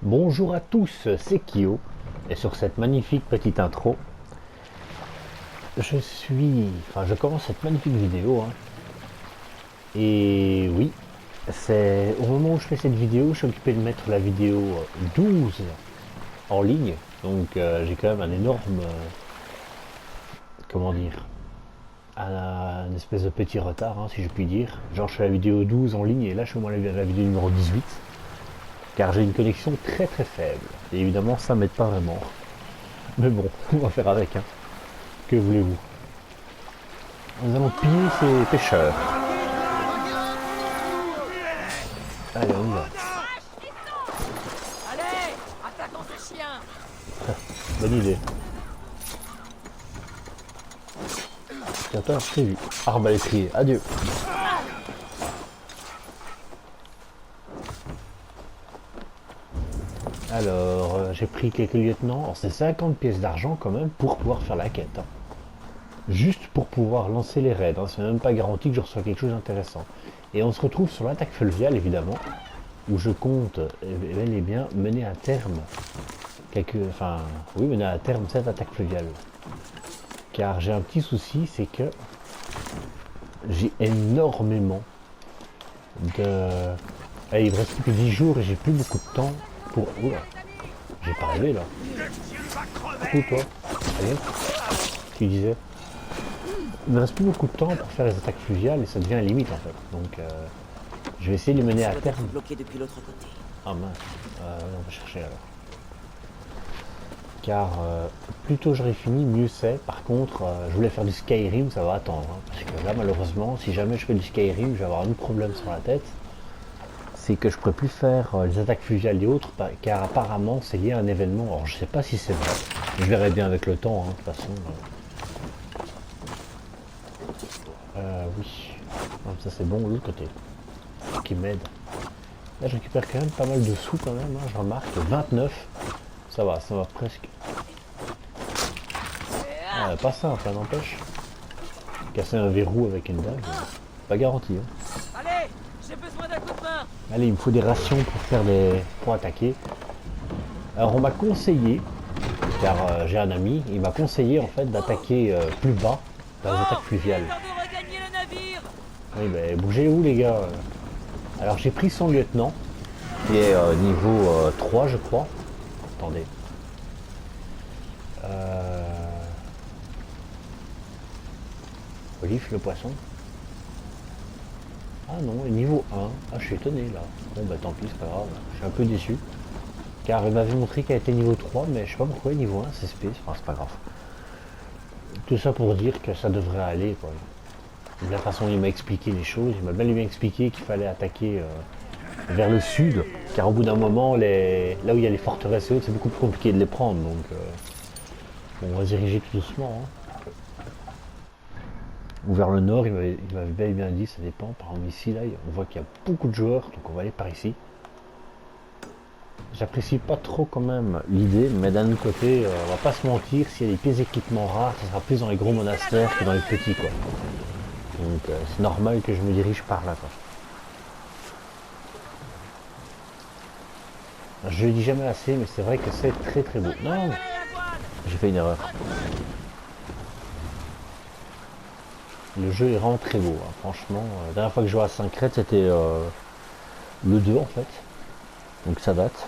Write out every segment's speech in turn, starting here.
Bonjour à tous, c'est Kyo, et sur cette magnifique petite intro, je commence cette magnifique vidéo, hein. Et oui, c'est au moment où je fais cette vidéo, je suis occupé de mettre la vidéo 12 en ligne, donc j'ai quand même un énorme, comment dire, un espèce de petit retard, hein, si je puis dire. Genre je fais la vidéo 12 en ligne et là je fais moi la vidéo numéro 18. Car j'ai une connexion très très faible. Et évidemment, ça m'aide pas vraiment. Mais bon, on va faire avec, hein. Que voulez-vous? Nous allons piller ces pêcheurs. Allez, on y va. Allez, attaquons ces chiens. Bonne idée. Tiens-toi, prévu. Arbalétrier, adieu. Alors, j'ai pris quelques lieutenants. Alors, c'est 50 pièces d'argent quand même pour pouvoir faire la quête, hein. Juste pour pouvoir lancer les raids, hein. C'est même pas garanti que je reçois quelque chose d'intéressant. Et on se retrouve sur l'attaque fluviale, évidemment, où je compte bel et bien mener à terme mener à terme cette attaque fluviale. Car j'ai un petit souci, c'est que j'ai énormément de... Allez, il me reste plus que 10 jours et j'ai plus beaucoup de temps pour... Oula, j'ai pas rêvé là. Coucou toi. Allez, tu disais. Il me reste plus beaucoup de temps pour faire les attaques fluviales et ça devient limite en fait. Donc je vais essayer de les mener à terme. Bloqué depuis l'autre côté. Ah mince, on va chercher alors. Car plus tôt j'aurai fini, mieux c'est. Par contre, je voulais faire du Skyrim, ça va attendre, hein, parce que là malheureusement, si jamais je fais du Skyrim, je vais avoir un autre problème sur la tête. C'est que je ne pourrai plus faire les attaques fluviales et autres, car apparemment c'est lié à un événement. Alors je sais pas si c'est vrai, je verrai bien avec le temps, hein, de toute façon. Oui, donc ça c'est bon de l'autre côté, qui m'aide. Là je récupère quand même pas mal de sous quand même, hein, je remarque, 29, ça va presque. Ah, pas simple, hein, n'empêche. Casser un verrou avec une dague, pas garanti, hein. Allez, j'ai besoin d'un coup de main. Allez, il me faut des rations pour attaquer. Alors on m'a conseillé, car j'ai un ami, il m'a conseillé en fait d'attaquer plus bas dans les attaques fluviales. Il est temps de regagner le navire. Oui, ben bougez où les gars? Alors j'ai pris son lieutenant, qui est niveau 3 je crois. Attendez. Olive le poisson. Ah non, niveau 1. Ah, je suis étonné là. Bon bah tant pis, c'est pas grave. Je suis un peu déçu. Car il m'avait montré qu'elle était niveau 3, mais je sais pas pourquoi niveau 1 c'est space. Enfin, c'est pas grave. Tout ça pour dire que ça devrait aller quoi. De la façon dont il m'a expliqué les choses, il m'a bien expliqué qu'il fallait attaquer vers le sud, car au bout d'un moment, là où il y a les forteresses et autres, c'est beaucoup plus compliqué de les prendre, donc bon, on va se diriger tout doucement, hein. Ou vers le nord, il m'avait bel et bien dit, ça dépend. Par exemple ici, là, on voit qu'il y a beaucoup de joueurs, donc on va aller par ici. J'apprécie pas trop quand même l'idée, mais d'un autre côté, on va pas se mentir, s'il y a des pièces d'équipement rares, ça sera plus dans les gros monastères que dans les petits, quoi. Donc c'est normal que je me dirige par là, quoi. Je le dis jamais assez, mais c'est vrai que c'est très très beau. Non, j'ai fait une erreur. Le jeu est vraiment très beau, hein, franchement. La dernière fois que je jouais à 5 raids, c'était le 2 en fait. Donc ça date.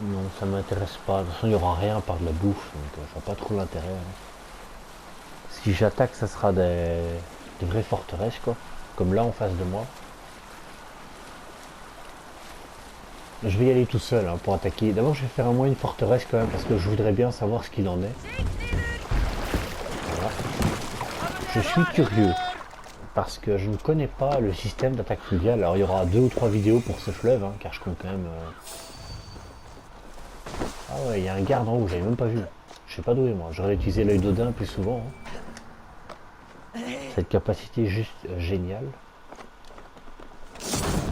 Non, ça m'intéresse pas. De toute façon, il n'y aura rien par de la bouffe, donc je vois pas trop l'intérêt, hein. Si j'attaque, ça sera des vraies forteresses, quoi. Comme là en face de moi. Je vais y aller tout seul, hein, pour attaquer. D'abord, je vais faire au moins une forteresse quand même, parce que je voudrais bien savoir ce qu'il en est. Voilà. Je suis curieux, parce que je ne connais pas le système d'attaque fluviale. Alors, il y aura 2 ou 3 vidéos pour ce fleuve, hein, car je compte quand même... Ah ouais, il y a un garde en haut, j'avais même pas vu. Je sais pas d'où est moi, j'aurais utilisé l'œil d'Odin plus souvent, hein. Cette capacité est juste géniale.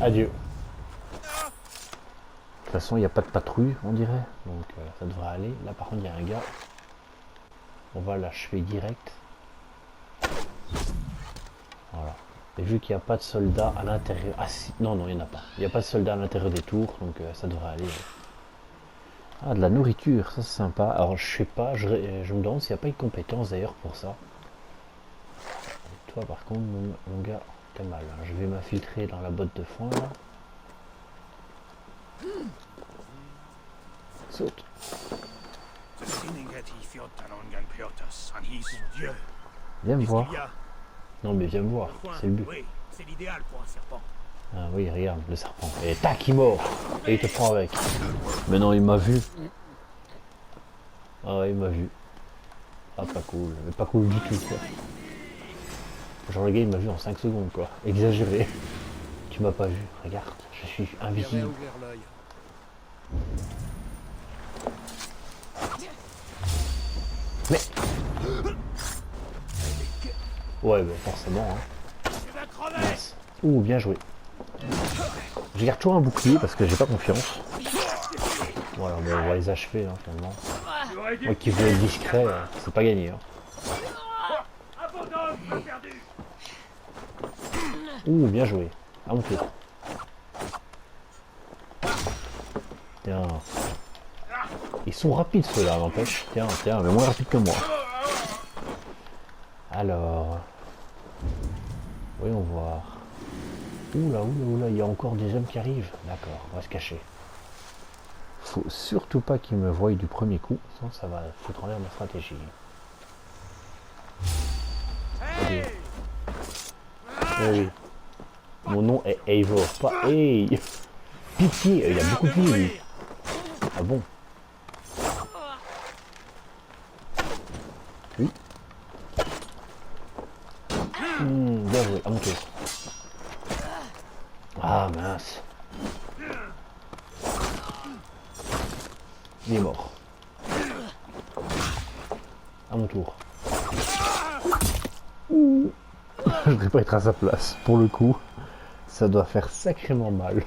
Adieu. De toute façon, il n'y a pas de patrouille, on dirait. Donc ça devrait aller. Là, par contre, il y a un gars. On va l'achever direct. Voilà. Et vu qu'il n'y a pas de soldats à l'intérieur... Ah si, non, non, il n'y en a pas. Il n'y a pas de soldats à l'intérieur des tours, donc ça devrait aller. Ah, de la nourriture, ça c'est sympa. Alors je sais pas, je me demande s'il n'y a pas une compétence d'ailleurs pour ça. Et toi par contre, mon gars, t'as mal. Hein. Je vais m'infiltrer dans la botte de foin là. Saute. Viens me voir. Non mais viens me voir, c'est le but. Oui, c'est l'idéal pour un serpent. Ah oui, regarde, le serpent. Et tac, il mord. Et il te prend avec. Mais non, il m'a vu. Ah ouais, il m'a vu. Ah, pas cool. Mais pas cool du tout, quoi. Genre, le gars, il m'a vu en 5 secondes, quoi. Exagéré. Tu m'as pas vu. Regarde, je suis invisible. Mais... Ouais, bah forcément, hein. Mince. Ouh, bien joué. Je garde toujours un bouclier parce que j'ai pas confiance. Voilà, bon, on va les achever, hein, finalement. Moi qui veux être discret, c'est pas gagné. Hein. Ouh, bien joué. À mon tour. Tiens. Ils sont rapides ceux-là, n'empêche. Tiens, tiens, mais moins rapides que moi. Alors. Voyons voir. Oula, oula, oula, il y a encore des hommes qui arrivent. D'accord, on va se cacher. Faut surtout pas qu'ils me voient du premier coup, sinon ça va foutre en l'air ma stratégie. Allez. Eh oui. Mon nom est Eivor, pas Hey. Pitié, il y a beaucoup de vie lui. Ah bon? Oui. Bien joué, à mon tour. Ah mince. Il est mort. À mon tour. Je ne devrais pas être à sa place. Pour le coup, ça doit faire sacrément mal.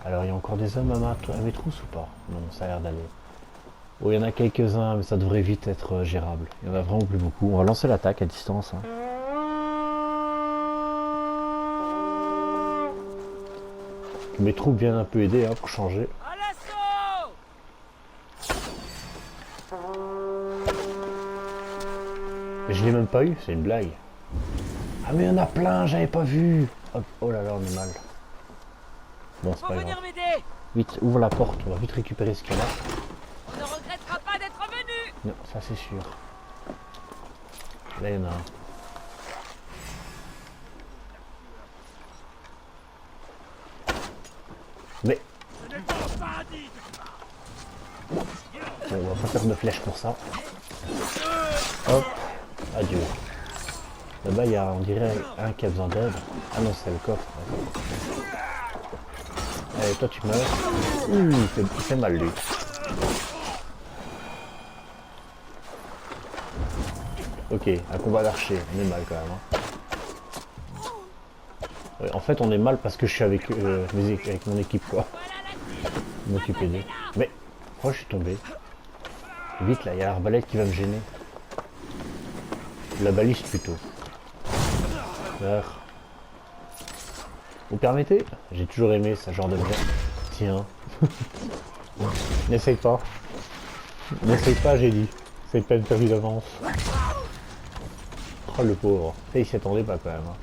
Alors, il y a encore des hommes à mes trousses ou pas? Non, ça a l'air d'aller. Oh, il y en a quelques-uns, mais ça devrait vite être gérable. Il y en a vraiment plus beaucoup. On va lancer l'attaque à distance. Hein. Mes troupes viennent un peu aider hein, pour changer. À l'assaut! Mais je l'ai même pas eu, c'est une blague. Ah mais il y en a plein, j'avais pas vu. Hop, oh là là, on est mal. Bon, c'est Faut pas grave. venir m'aider! Vite, ouvre la porte, on va vite récupérer ce qu'il y a là. On ne regrettera pas d'être venu! Non, ça c'est sûr. Là, il y en a un. Mais... Bon, on va pas faire de flèches pour ça. Hop, adieu. Là-bas, il y a, on dirait, un qui a besoin d'aide. Ah non, c'est le coffre. Allez, toi, tu meurs. Ouh, il fait mal, lui. Ok, un combat d'archer. On est mal, quand même. Hein. Ouais, en fait, on est mal parce que je suis avec, avec mon équipe, quoi. M'occuper d'eux. Mais, pourquoi je suis tombé? Vite, là, il y a l'arbalète qui va me gêner. La baliste, plutôt. Meurs. Vous permettez? J'ai toujours aimé ce genre d'objet. Tiens. N'essaye pas. N'essaye pas, j'ai dit. C'est peine perdue d'avance. Oh le pauvre. Ça, il s'y attendait pas quand même. Hein.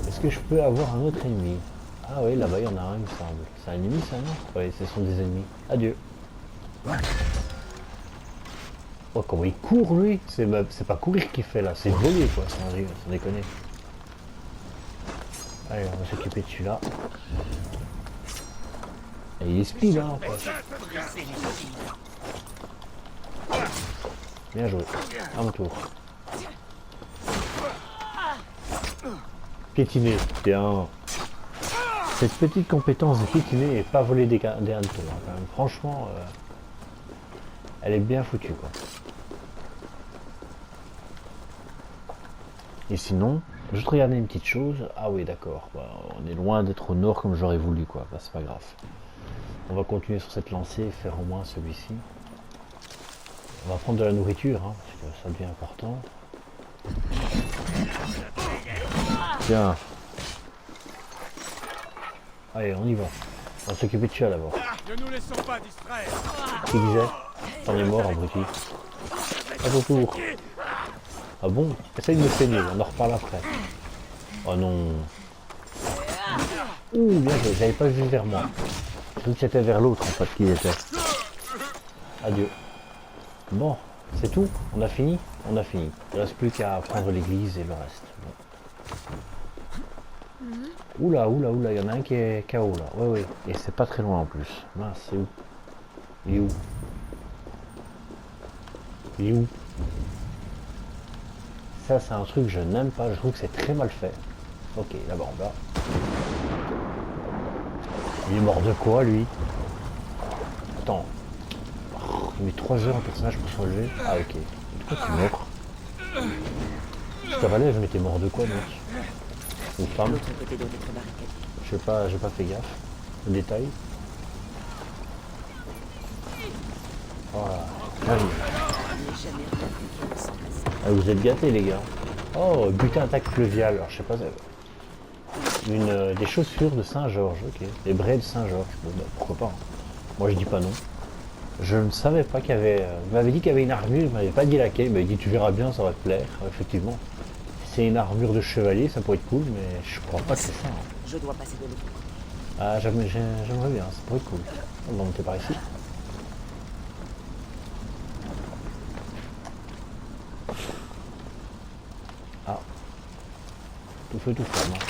Est-ce que je peux avoir un autre ennemi? Ah oui, là-bas, il y en a un, il me semble. C'est un ennemi, ça, non? Oui, ce sont des ennemis. Adieu. Oh, comment il court, lui? C'est pas courir qu'il fait, là. C'est voler, quoi, sans déconner. Allez, on va s'occuper de celui-là. Et il est speed, hein, quoi. Bien joué. À mon tour. Piétiner. Bien. Cette petite compétence de piétiner et pas voler des hannetons, hein, quand même. Franchement, elle est bien foutue, quoi. Et sinon, juste regarder une petite chose. Ah oui, d'accord. Bah, on est loin d'être au nord comme j'aurais voulu, quoi. Bah, c'est pas grave. On va continuer sur cette lancée et faire au moins celui-ci. On va prendre de la nourriture, hein, parce que ça devient important. Tiens. Allez, on y va. On va s'occuper de ça d'abord. Ne nous laissons pas distraire. Qui disait? T'en es mort, abruti. À ton tour. Ah bon? Essaye de me saigner, on en reparle après. Oh non. Ouh, bien joué, j'avais pas vu vers moi. Je croyais que c'était vers l'autre en fait qu'il était. Adieu. Bon, c'est tout? On a fini? On a fini. Il reste plus qu'à prendre l'église et le reste. Bon. Oula, oula, oula, il y en a un qui est KO là. Ouais, ouais. Et c'est pas très loin en plus. Mince, c'est où? Il est où? Il est où? Ça, c'est un truc que je n'aime pas. Je trouve que c'est très mal fait. Ok, là-bas en bas. Il est mort de quoi, lui? Attends. Oh, il met 3 heures un personnage pour se relever. Ah, ok. Pourquoi tu es mort? Je te relève, mais t'es mort de quoi, mec? Ou femme? L'autre côté doit être barricadé. Je sais pas, j'ai pas fait gaffe. Le détail. Voilà. J'arrive. Je n'ai jamais rien vu qui ressemble à ça. Ah, vous êtes gâtés, les gars. Oh, butin attaque fluviale. Alors, je sais pas. Des chaussures de Saint-Georges, ok. Des braies de Saint-Georges. Bon, bah, pourquoi pas. Hein. Moi, je dis pas non. Je ne savais pas qu'il y avait. Il m'avait dit qu'il y avait une armure, il m'avait pas dit laquelle. Il m'avait dit tu verras bien, ça va te plaire. Effectivement. Si c'est une armure de chevalier, ça pourrait être cool, mais je crois pas que c'est ça. Hein. Je dois passer de l'autre côté. Ah, j'aimerais bien, ça pourrait être cool. On va monter par ici. Ah. Tout feu, tout flamme. Hein.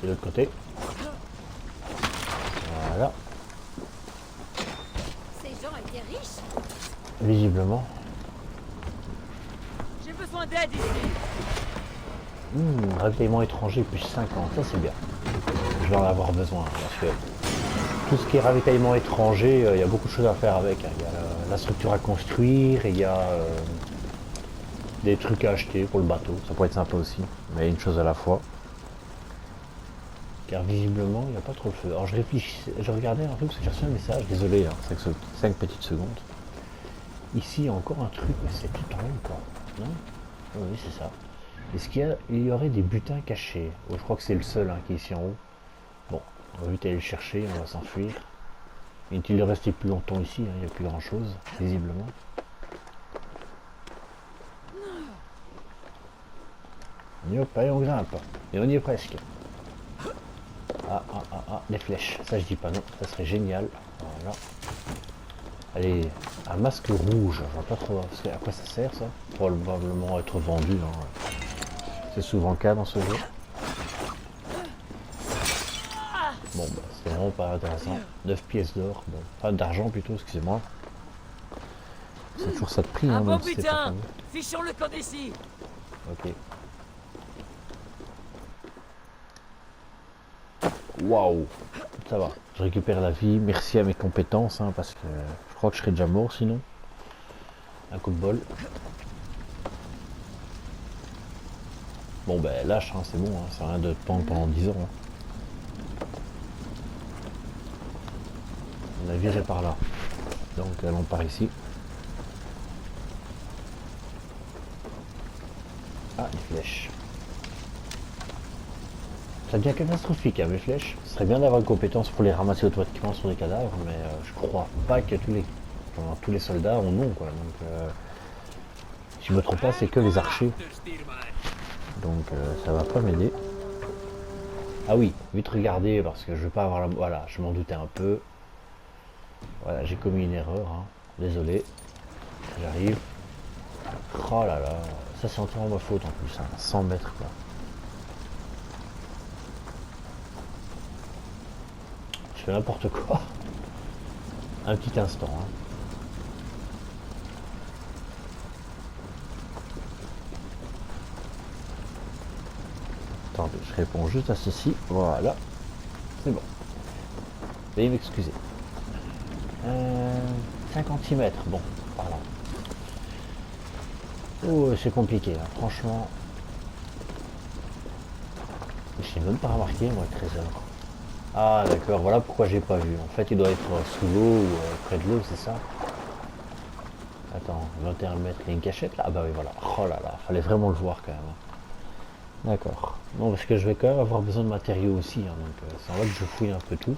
De l'autre côté. Voilà. Ces gens étaient riches. Visiblement. J'ai besoin d'aide ici. Ravitaillement étranger plus 50, ça c'est bien. Je vais en avoir besoin parce que tout ce qui est ravitaillement étranger, il y a beaucoup de choses à faire avec. Hein. Il y a la structure à construire, et il y a des trucs à acheter pour le bateau, ça pourrait être sympa aussi, mais une chose à la fois. Car visiblement il n'y a pas trop de feu. Alors je réfléchis, je regardais un peu parce que j'ai reçu un message, désolé, hein, 5 petites secondes. Ici il y a encore un truc, mais c'est tout en haut quoi, non? Oui c'est ça. Est-ce qu'il y aurait des butins cachés? Oh, je crois que c'est le seul hein, qui est ici en haut. Bon, on va vite aller le chercher, on va s'enfuir. Inutile de rester plus longtemps ici, hein, il n'y a plus grand chose, visiblement. Hop, allez on grimpe. Et on y est presque. Des flèches. Ça je dis pas non, ça serait génial. Voilà. Allez, un masque rouge, je vois pas trop à quoi ça sert ça. Probablement être vendu. Hein. C'est souvent le cas dans ce jeu. Bon bah c'est vraiment pas intéressant. 9 pièces d'or, bon, pas d'argent plutôt, excusez-moi. C'est toujours ça de prix, hein, Un bon même si c'est pas putain. fameux. Fichons le camp d'ici. Ok. Waouh, ça va. Je récupère la vie, merci à mes compétences, hein, parce que je crois que je serais déjà mort sinon. Un coup de bol. Bon ben lâche, hein, c'est bon, hein, c'est rien de te pendre pendant 10 ans. Hein. On a viré par là. Donc allons par ici. Ah, une flèche. Ça devient catastrophique, hein, mes flèches. Ce serait bien d'avoir une compétence pour les ramasser automatiquement sur des cadavres, mais je crois pas que tous les soldats en ont, quoi. Donc, si je me trompe pas, c'est que les archers. Donc, ça va pas m'aider. Ah oui, vite regarder, parce que je veux pas avoir la... Voilà, je m'en doutais un peu. Voilà, j'ai commis une erreur, hein. Désolé. J'arrive. Oh là là, ça c'est entièrement ma faute en plus, hein. 100 mètres, quoi. Je fais n'importe quoi. Un petit instant. Hein. Attendez, je réponds juste à ceci. Voilà. C'est bon. Veuillez m'excuser. 56 mètres. Bon, par là. Oh, c'est compliqué, là. Franchement. Je n'ai même pas remarqué, moi, le trésor. Ah d'accord, voilà pourquoi j'ai pas vu. En fait il doit être sous l'eau ou près de l'eau, c'est ça? Attends, 21 mètres, il y a une cachette là? Ah bah oui voilà. Oh là là, fallait vraiment le voir quand même. D'accord. Non, parce que je vais quand même avoir besoin de matériaux aussi, hein, donc c'est en vrai que je fouille un peu tout.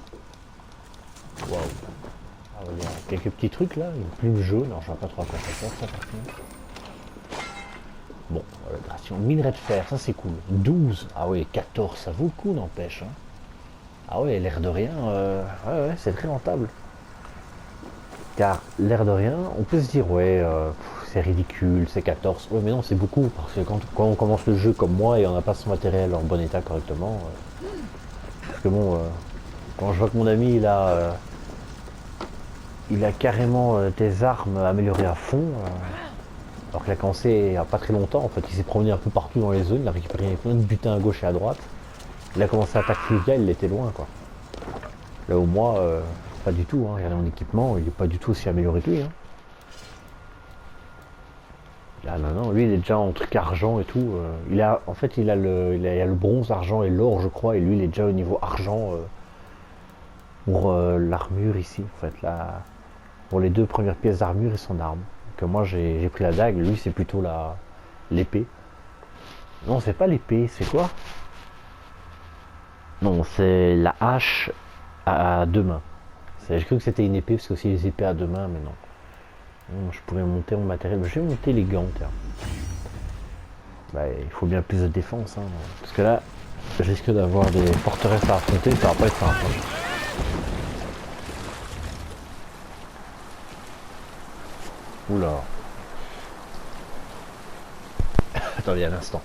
Waouh. Ah ouais, il y a quelques petits trucs là, une plume jaune, alors je vois pas trop à quoi ça sert ça par contre. Bon, attention, minerai de fer, ça c'est cool. 12, ah oui, 14, ça vaut le coup n'empêche. Hein. Ah ouais, l'air de rien, ouais, c'est très rentable. Car l'air de rien, on peut se dire, ouais, c'est ridicule, c'est 14. Ouais, mais non, c'est beaucoup, parce que quand on commence le jeu comme moi et on n'a pas son matériel en bon état correctement, parce que bon, quand je vois que mon ami, il a carrément des armes améliorées à fond, alors qu'il a commencé il n'y a pas très longtemps, en fait, il s'est promené un peu partout dans les zones, il a récupéré plein de butins à gauche et à droite, il a commencé à attaquer fluviale, il était loin, quoi. Là où moi, pas du tout, hein. Regardez mon équipement, il n'est pas du tout aussi amélioré que lui. Hein. Ah non, non, lui il est déjà en truc argent et tout. En fait, il a le bronze, argent et l'or, je crois, et lui il est déjà au niveau argent pour l'armure ici, en fait. Là, pour les 2 premières pièces d'armure et son arme. Donc moi j'ai pris la dague, lui c'est plutôt l'épée. Non, c'est pas l'épée, c'est quoi? Non, c'est la hache à 2 mains. J'ai cru que c'était une épée, parce que aussi les épées à 2 mains, mais non. Je pourrais monter mon matériel. Je vais monter les gants, tiens. Bah, il faut bien plus de défense, hein. Parce que là, je risque d'avoir des forteresses à affronter, ça va pas être simple. Oula. Attendez un instant.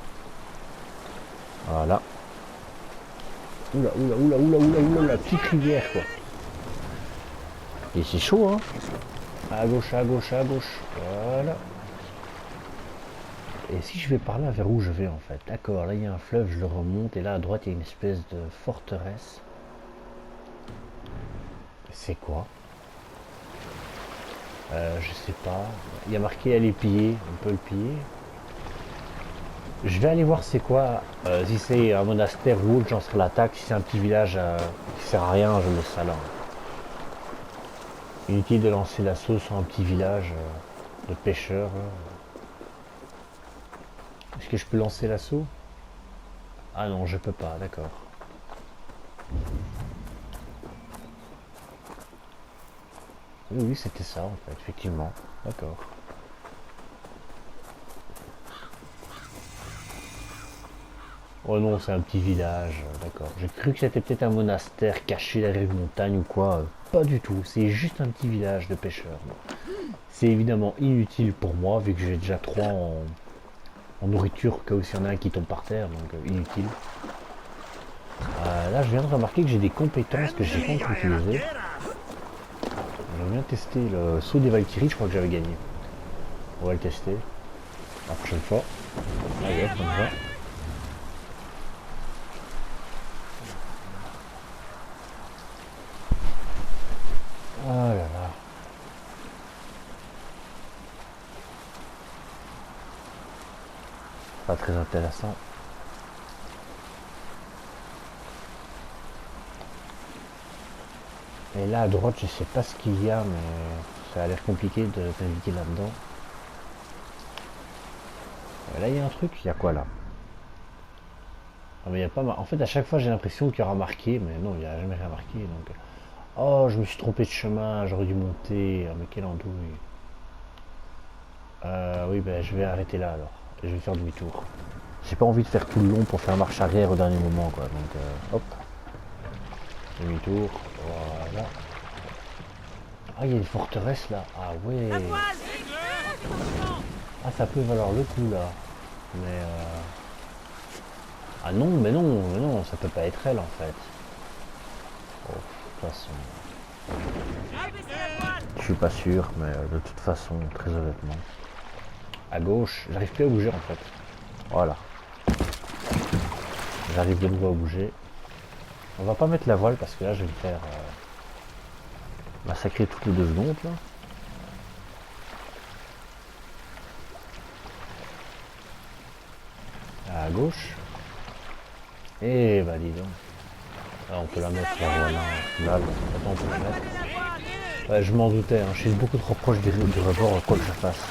Voilà. Oula, oula, oula, oula, oula, oula, la petite rivière, quoi. Et c'est chaud, hein. À gauche, à gauche, à gauche. Voilà. Et si je vais par là, vers où je vais en fait? D'accord, là il y a un fleuve, je le remonte. Et là à droite, il y a une espèce de forteresse. C'est quoi? Je sais pas. Il y a marqué aller piller. On peut le piller. Je vais aller voir c'est quoi. Si c'est un monastère ou autre, j'en serai l'attaque. Si c'est un petit village qui sert à rien, je me laisse ça là. Inutile de lancer l'assaut sur un petit village de pêcheurs. Est-ce que je peux lancer l'assaut? Ah non, je peux pas, d'accord. Oui, oui, c'était ça en fait, effectivement. D'accord. Oh non, c'est un petit village, d'accord. J'ai cru que c'était peut-être un monastère caché derrière une montagne ou quoi. Pas du tout, c'est juste un petit village de pêcheurs. C'est évidemment inutile pour moi, vu que j'ai déjà 3 en nourriture, au cas où s'il y en a un qui tombe par terre, donc inutile. Là, je viens de remarquer que j'ai des compétences que j'ai pas encore utilisées. J'aimerais bien tester le saut des Valkyries, je crois que j'avais gagné. On va le tester la prochaine fois. Allez, hop, comme ça. Ah là là. Pas très intéressant. Et là à droite, je sais pas ce qu'il y a, mais ça a l'air compliqué de naviguer là-dedans. Là il y a un truc, il y a quoi là? Ah, mais il y a pas mal. En fait à chaque fois j'ai l'impression qu'il y aura marqué, mais non, il n'y a jamais rien marqué. Donc... Oh, je me suis trompé de chemin, j'aurais dû monter. Oh, mais quelle andouille. Oui, ben je vais arrêter là alors. Et je vais faire demi-tour. J'ai pas envie de faire tout le long pour faire marche arrière au dernier moment, quoi. Donc hop. Demi-tour. Voilà. Ah, il y a une forteresse là. Ah ouais. Ah, ça peut valoir le coup là. Mais ah non, mais non, mais non, ça peut pas être elle en fait. Oh, de toute façon. Je suis pas sûr, mais de toute façon, très honnêtement. À gauche, j'arrive plus à bouger en fait. Voilà. J'arrive de nouveau à bouger. On va pas mettre la voile parce que là je vais me faire massacrer toutes les 2 secondes là. À gauche. Et bah dis donc. Là on peut la mettre là, voilà. Là, attends, on peut la mettre. Ouais, je m'en doutais, hein. Je suis beaucoup trop proche du rebord quoi que je fasse.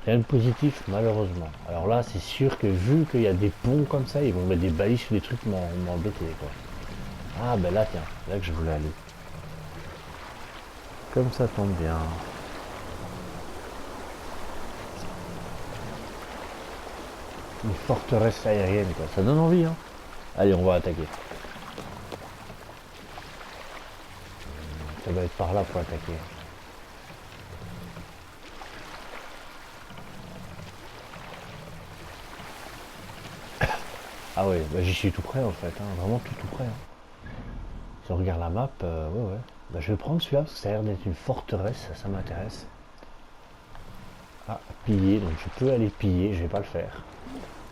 Rien de positif, malheureusement. Alors là, c'est sûr que vu qu'il y a des ponts comme ça, ils vont mettre des balises sur des trucs m'embêter, quoi. Ah, ben là, tiens, là que je voulais aller. Comme ça tombe bien. Une forteresse aérienne, quoi. Ça donne envie, hein. Allez, on va attaquer. Ça va être par là pour attaquer. Ah ouais, bah j'y suis tout près en fait, hein. Vraiment tout près. Hein. Si on regarde la map, ouais. Bah, je vais prendre celui-là parce que ça a l'air d'être une forteresse, ça m'intéresse. Ah, piller, donc je peux aller piller, je vais pas le faire.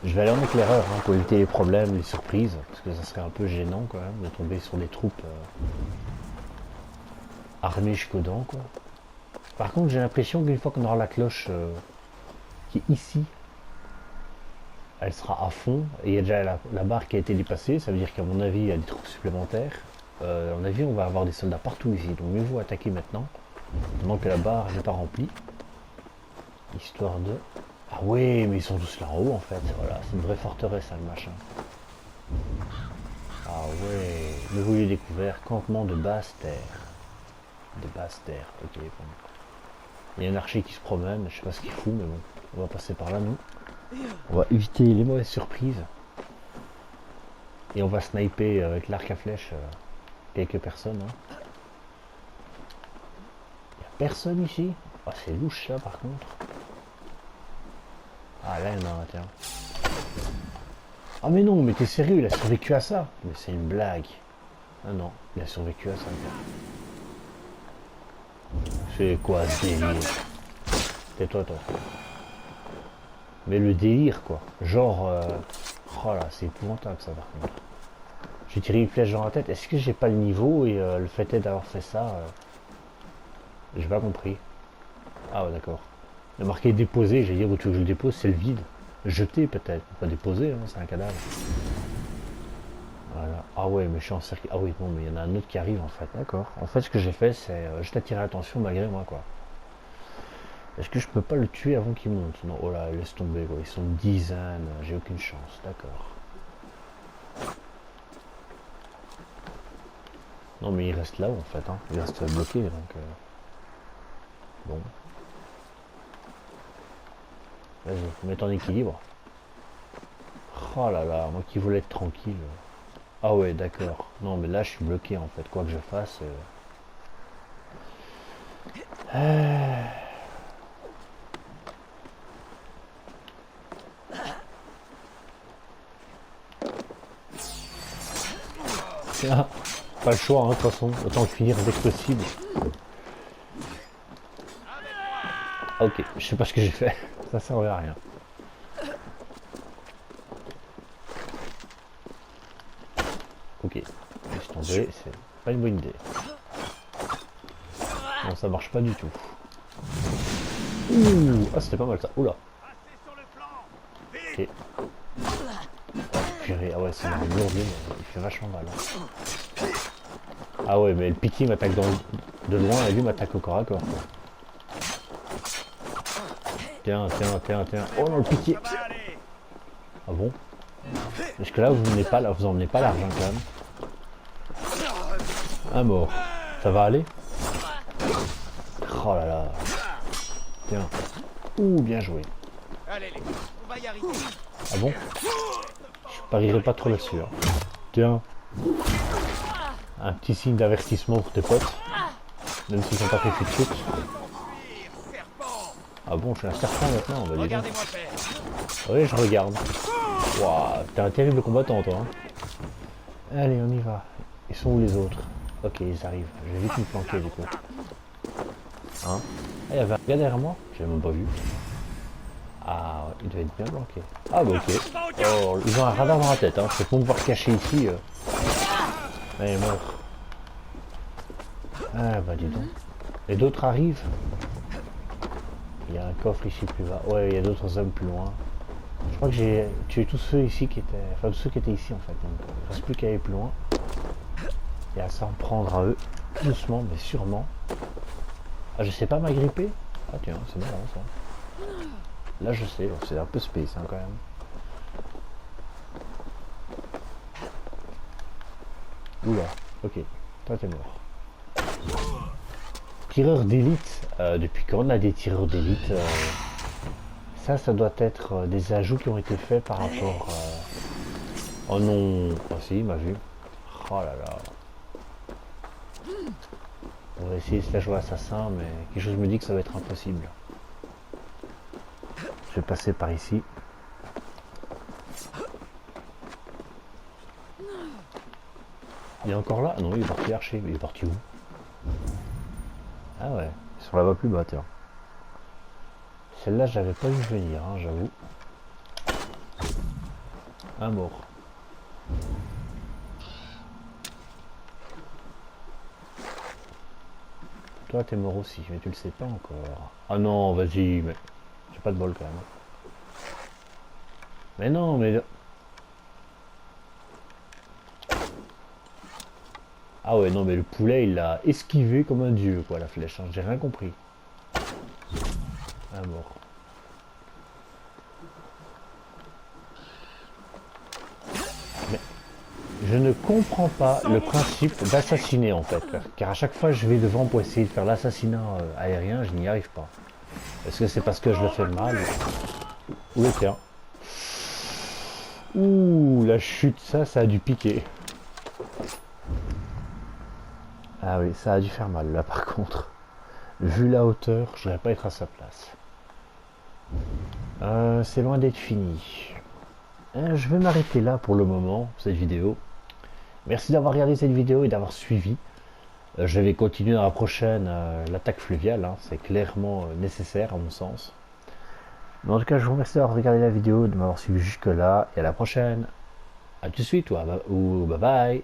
Je vais aller en éclaireur hein, pour éviter les problèmes, les surprises, parce que ça serait un peu gênant quand même de tomber sur des troupes armées jusqu'aux dents quoi. Par contre j'ai l'impression qu'une fois qu'on aura la cloche qui est ici, elle sera à fond, et il y a déjà la barre qui a été dépassée, ça veut dire qu'à mon avis il y a des troupes supplémentaires. À mon avis on va avoir des soldats partout ici, donc mieux vaut attaquer maintenant, pendant que la barre n'est pas remplie. Histoire de... Ah ouais, mais ils sont tous là en haut en fait, voilà, c'est une vraie forteresse hein, le machin. Ah ouais, nouveau lieu découvert, campement de basse terre. De basse terre, ok bon. Il y a un archer qui se promène, je sais pas ce qu'il fout mais bon, on va passer par là nous. On va éviter les mauvaises surprises. Et on va sniper avec l'arc à flèche quelques personnes. Hein. Il n'y a personne ici. Ah c'est louche ça par contre. Ah là il y en a un tiens. Ah mais non mais t'es sérieux, il a survécu à ça. Mais c'est une blague. Ah non, il a survécu à ça. C'est quoi ce délire? Tais-toi toi. Mais le délire quoi. Genre... Oh là c'est épouvantable ça par contre. J'ai tiré une flèche dans la tête. Est-ce que j'ai pas le niveau et le fait est d'avoir fait ça j'ai pas compris. Ah ouais d'accord. Il a marqué déposer, j'ai dit où tu veux que je le dépose, c'est le vide. Jeter peut-être, pas déposer, hein, c'est un cadavre. Voilà. Ah ouais, mais je suis en circuit. Ah oui, non, mais il y en a un autre qui arrive en fait, d'accord. En fait, ce que j'ai fait, c'est juste attirer l'attention malgré moi, quoi. Est-ce que je peux pas le tuer avant qu'il monte? Non, oh là, laisse tomber, quoi. Ils sont une dizaine, j'ai aucune chance, d'accord. Non, mais il reste là-haut en fait, hein. Il reste bloqué, donc. Bon. Vas-y, mets en équilibre. Oh là là, moi qui voulais être tranquille. Ah ouais, d'accord. Non, mais là, je suis bloqué, en fait. Quoi que je fasse... Tiens, pas le choix, hein, de toute façon. Autant le finir dès que possible. Ah, ok, je sais pas ce que j'ai fait. Ça servait à rien. Ok, laisse tomber, c'est pas une bonne idée. Non, ça marche pas du tout. Ouh, ah c'était pas mal ça. Oula. Ok. Oh, purée, ah ouais, c'est une lourde, mais il fait vachement mal. Hein. Ah ouais, mais le pitié m'attaque de loin et lui m'attaque au corps à corps. Quoi. Tiens. Oh non, le pitié. Ah bon? Parce que là, vous n'emmenez pas, là, vous emmenez pas l'argent quand même. Un mort. Ça va aller? Oh là là. Tiens. Ouh, bien joué. Allez, les gars, on va y arriver. Ah bon? Je parierai pas trop là-dessus. Hein. Tiens. Un petit signe d'avertissement pour tes potes. Même s'ils sont pas fait de suite. Ah bon, je suis un serpent maintenant. Bah, Regardez-moi faire. oui, je regarde. Waouh, t'es un terrible combattant, toi. Hein. Allez, on y va. Ils sont où les autres? Ok, ils arrivent. Je vais vite me planquer, du coup. Hein? Ah, il y avait un gars derrière moi? J'ai même pas vu. Ah, il devait être bien planqué. Ah, bah ok. Oh, ils ont un radar dans la tête, hein. C'est pour me voir cacher ici. Ah, il est mort. Ah, bah dis donc. Et d'autres arrivent? Il y a un coffre ici plus bas. Ouais, il y a d'autres hommes plus loin. Je crois que j'ai tué tous ceux ici qui étaient... Enfin, tous ceux qui étaient ici, en fait. Donc, il ne reste plus qu'à aller plus loin. Et à s'en prendre à eux. Doucement, mais sûrement. Ah, je sais pas m'agripper. Ah, tiens, c'est marrant, ça. Là je sais, c'est un peu space hein, quand même. Oula, ok, toi t'es mort. Tireur d'élite, depuis quand on a des tireurs d'élite ça doit être des ajouts qui ont été faits par rapport... Oh non, oh si, il m'a vu. Oh là là. On va essayer de se la jouer assassin, mais quelque chose me dit que ça va être impossible. Je vais passer par ici. Il est encore là? Non, il est parti archer. Il est parti où? Ah ouais, ils sont là-bas plus bas, tiens. Celle-là, j'avais pas vu venir, hein, j'avoue. Un mort. Toi, t'es mort aussi, mais tu le sais pas encore. Ah non, vas-y, mais... J'ai pas de bol quand même. Mais non, mais... Ah ouais, non, mais le poulet, il l'a esquivé comme un dieu, quoi, la flèche. Hein. J'ai rien compris. Un mort. Mais je ne comprends pas le principe d'assassiner, en fait. Car à chaque fois, je vais devant pour essayer de faire l'assassinat aérien, je n'y arrive pas. Est-ce que c'est parce que je le fais mal? Ouh, tiens. Ouh, la chute, ça a dû piquer. Ah oui, ça a dû faire mal, là, par contre. Vu la hauteur, je ne devrais pas être à sa place. C'est loin d'être fini. Je vais m'arrêter là pour le moment, cette vidéo. Merci d'avoir regardé cette vidéo et d'avoir suivi. Je vais continuer dans la prochaine, l'attaque fluviale. Hein. C'est clairement nécessaire, à mon sens. Mais en tout cas, je vous remercie d'avoir regardé la vidéo, de m'avoir suivi jusque là. Et à la prochaine. A tout de suite ou bye bye.